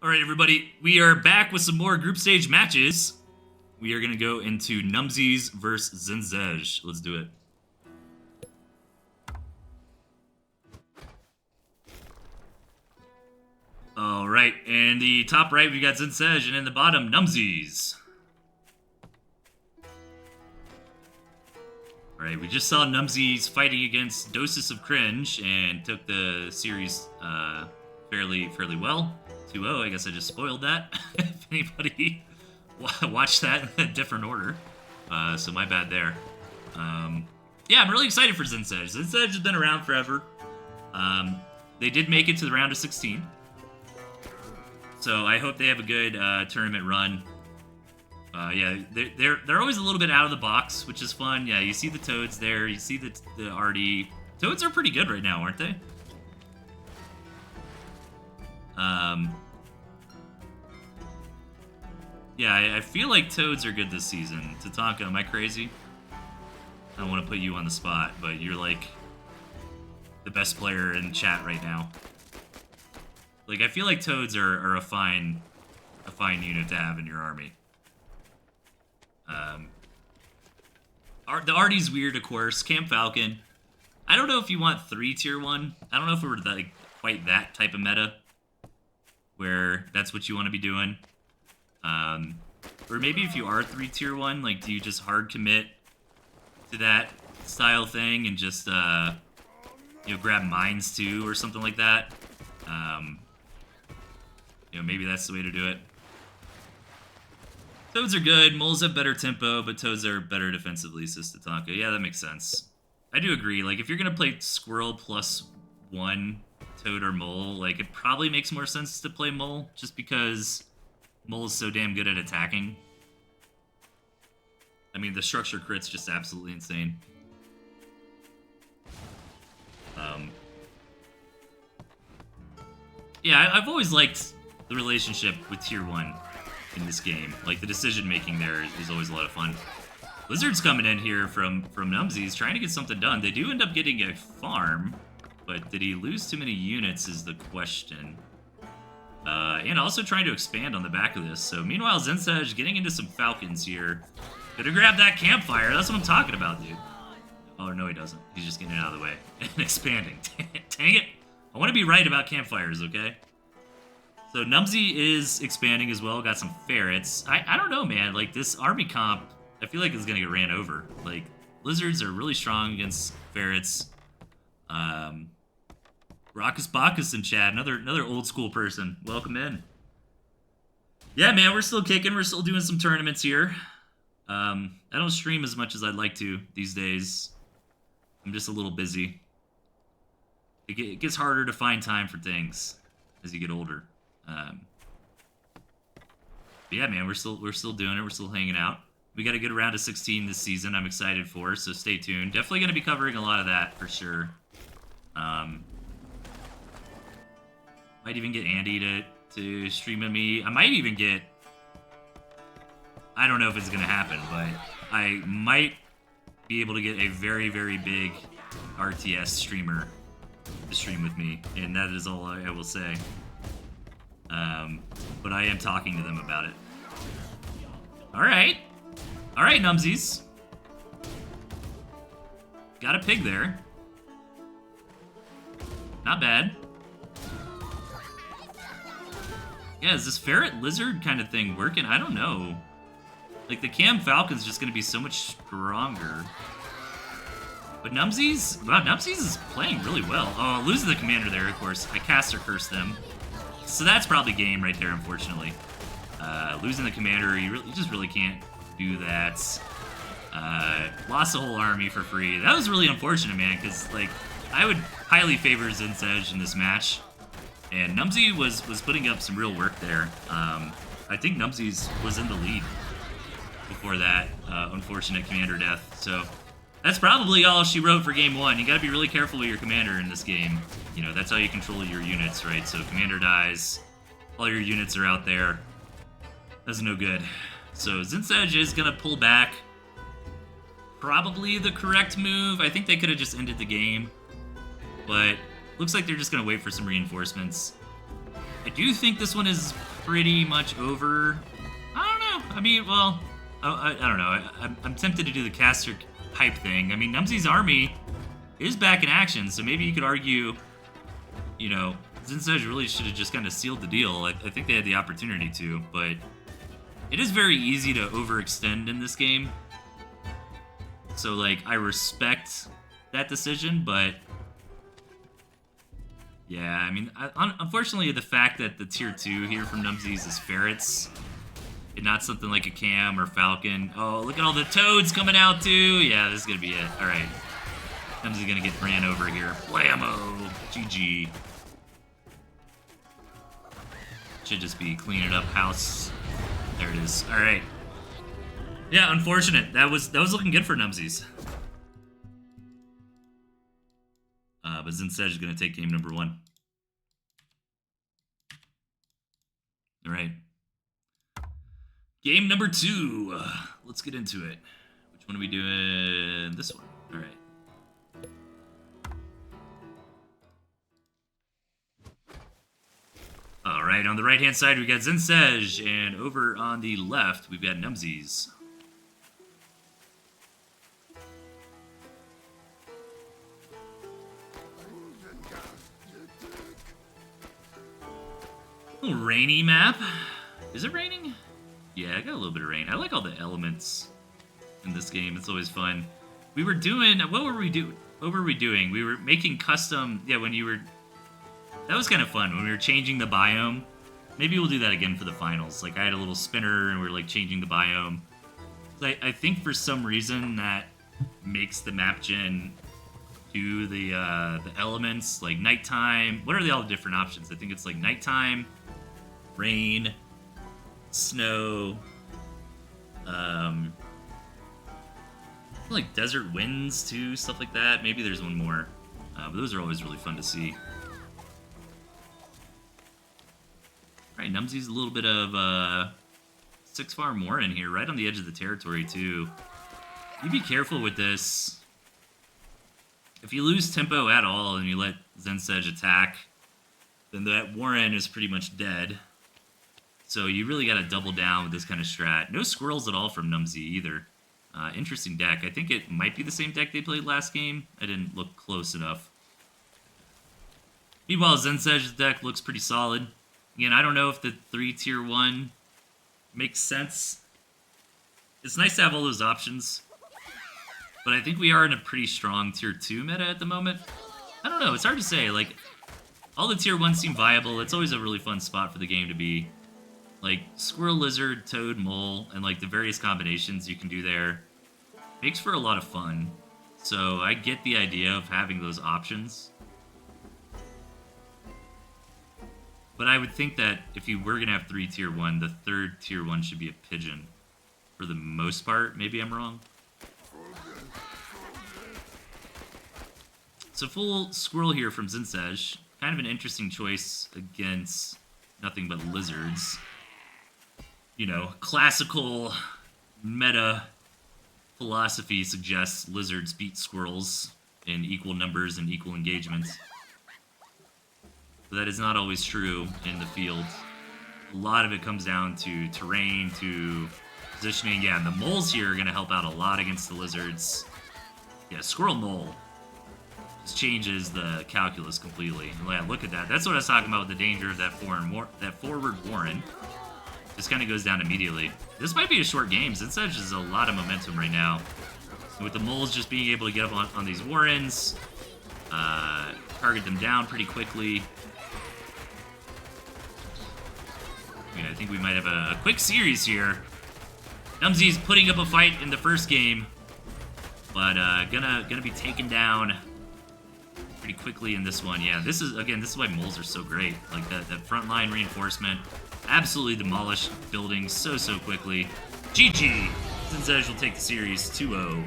All right, everybody, we are back with some more group stage matches. We are going to go into Numsies versus szenszej. Let's do it. All right, in the top right, we got szenszej, and in the bottom, Numsies. All right, we just saw Numsies fighting against Doses of Cringe and took the series fairly well. 2-0, I guess I just spoiled that. If anybody watched that in a different order. So my bad there. Yeah, I'm really excited for szenszej. Szenszej has been around forever. They did make it to the round of 16. So I hope they have a good tournament run. Yeah, they're always a little bit out of the box, which is fun. Yeah, you see the Toads there. You see the RD. Toads are pretty good right now, aren't they? Yeah, I feel like Toads are good this season. Tatanka, am I crazy? I don't want to put you on the spot, but you're like the best player in chat right now. Like, I feel like Toads are a fine unit to have in your army. The RD's weird, of course. Camp Falcon. I don't know if you want 3 tier 1. I don't know if it were like quite that type of meta where that's what you want to be doing. Or maybe if you are 3 tier 1, like, do you just hard commit to that style thing and just you know, grab mines too or something like that? You know, maybe that's the way to do it. Toads are good. Moles have better tempo, but Toads are better defensively, says Tatanka. Yeah, that makes sense. I do agree. Like, if you're going to play Squirrel plus 1 Toad or Mole, like, it probably makes more sense to play Mole, just because Mole is so damn good at attacking. I mean, the structure crit's just absolutely insane. Yeah, I've always liked the relationship with Tier 1 in this game. Like, the decision-making there is always a lot of fun. Lizard's coming in here from Numsies, trying to get something done. They do end up getting a farm, but did he lose too many units is the question. And also trying to expand on the back of this. So, meanwhile, szenszej getting into some Falcons here. Could have grabbed that campfire. That's what I'm talking about, dude. Oh, no, he doesn't. He's just getting it out of the way. And expanding. Dang it. I want to be right about campfires, okay? So Numsy is expanding as well. Got some ferrets. I don't know, man. Like, this army comp, I feel like it's going to get ran over. Like, lizards are really strong against ferrets. Raucous Bacchus in chat. Another old school person. Welcome in. Yeah, man, we're still kicking. We're still doing some tournaments here. I don't stream as much as I'd like to these days. I'm just a little busy. It gets harder to find time for things as you get older. But yeah, man, we're still doing it. We're still hanging out. We got a good round of 16 this season. I'm excited for, so stay tuned. Definitely going to be covering a lot of that for sure. Might even get Andy to stream with me. I might even get... I don't know if it's going to happen, but I might be able to get a very, very big RTS streamer to stream with me, and that is all I will say. But I am talking to them about it. Alright, Numsies. Got a pig there. Not bad. Yeah, is this ferret lizard kind of thing working? I don't know. Like, the Cam Falcon's just going to be so much stronger. But Numsies? Wow, Numsies is playing really well. Oh, losing the commander there, of course. I cast or curse them. So that's probably game right there, unfortunately. Losing the commander, you just really can't do that. Lost the whole army for free. That was really unfortunate, man, because, like, I would highly favor szenszej in this match. And Numsy was putting up some real work there. I think Numsies was in the lead before that unfortunate commander death. So that's probably all she wrote for game 1. You gotta be really careful with your commander in this game. You know, that's how you control your units, right? So commander dies, all your units are out there. That's no good. So szenszej is gonna pull back. Probably the correct move. I think they could have just ended the game. But looks like they're just gonna wait for some reinforcements. I do think this one is pretty much over. I don't know. I mean, well, I don't know. I'm tempted to do the caster hype thing. I mean, Numsies' army is back in action, so maybe you could argue, you know, szenszej really should have just kind of sealed the deal. I think they had the opportunity to, but it is very easy to overextend in this game. So, like, I respect that decision, but yeah, I mean, unfortunately, the fact that the tier 2 here from Numsies is ferrets, and not something like a Cam or Falcon. Oh, look at all the toads coming out, too. Yeah, this is going to be it. All right. Numsies going to get ran over here. Blammo. GG. Should just be cleaning up house. There it is. All right. Yeah, unfortunate. That was looking good for Numsies. But szenszej is going to take game number 1. All right. Game number 2. Let's get into it. Which one are we doing? This one. All right. All right, on the right-hand side, we got szenszej, and over on the left, we've got Numsies. A little rainy map. Is it raining? Yeah, I got a little bit of rain. I like all the elements in this game. It's always fun. We were doing... What were we doing? We were making custom... Yeah, when you were... That was kind of fun, when we were changing the biome. Maybe we'll do that again for the finals. Like, I had a little spinner, and we were, like, changing the biome. I think for some reason that makes the map gen do the elements, like nighttime. What are all the different options? I think it's, like, nighttime, rain, snow, like desert winds too, stuff like that. Maybe there's one more, but those are always really fun to see. All right, Numsies a little bit of 6 farm more in here, right on the edge of the territory too. You be careful with this. If you lose tempo at all and you let szenszej attack, then that Warren is pretty much dead. So you really got to double down with this kind of strat. No squirrels at all from Numsie either. Interesting deck. I think it might be the same deck they played last game. I didn't look close enough. Meanwhile, szenszej's deck looks pretty solid. Again, I don't know if the 3 tier 1 makes sense. It's nice to have all those options. But I think we are in a pretty strong tier 2 meta at the moment. I don't know. It's hard to say. Like, all the tier 1s seem viable. It's always a really fun spot for the game to be. Like, squirrel, lizard, toad, mole, and like the various combinations you can do there makes for a lot of fun. So I get the idea of having those options. But I would think that if you were going to have 3 tier 1, the 3rd tier 1 should be a pigeon. For the most part. Maybe I'm wrong. So full squirrel here from szenszej. Kind of an interesting choice against nothing but lizards. You know, classical meta philosophy suggests lizards beat squirrels in equal numbers and equal engagements. But that is not always true in the field. A lot of it comes down to terrain, to positioning. Yeah, and the moles here are going to help out a lot against the lizards. Yeah, squirrel mole just changes the calculus completely. Yeah, look at that. That's what I was talking about with the danger of that forward Warren. Just kind of goes down immediately. This might be a short game. szenszej has a lot of momentum right now. And with the moles just being able to get up on these Warrens, target them down pretty quickly. I think we might have a quick series here. Numsie's putting up a fight in the first game, but gonna be taken down pretty quickly in this one. Yeah, this is why moles are so great. Like that frontline reinforcement, absolutely demolished buildings so quickly. GG. szenszej will take the series 2-0.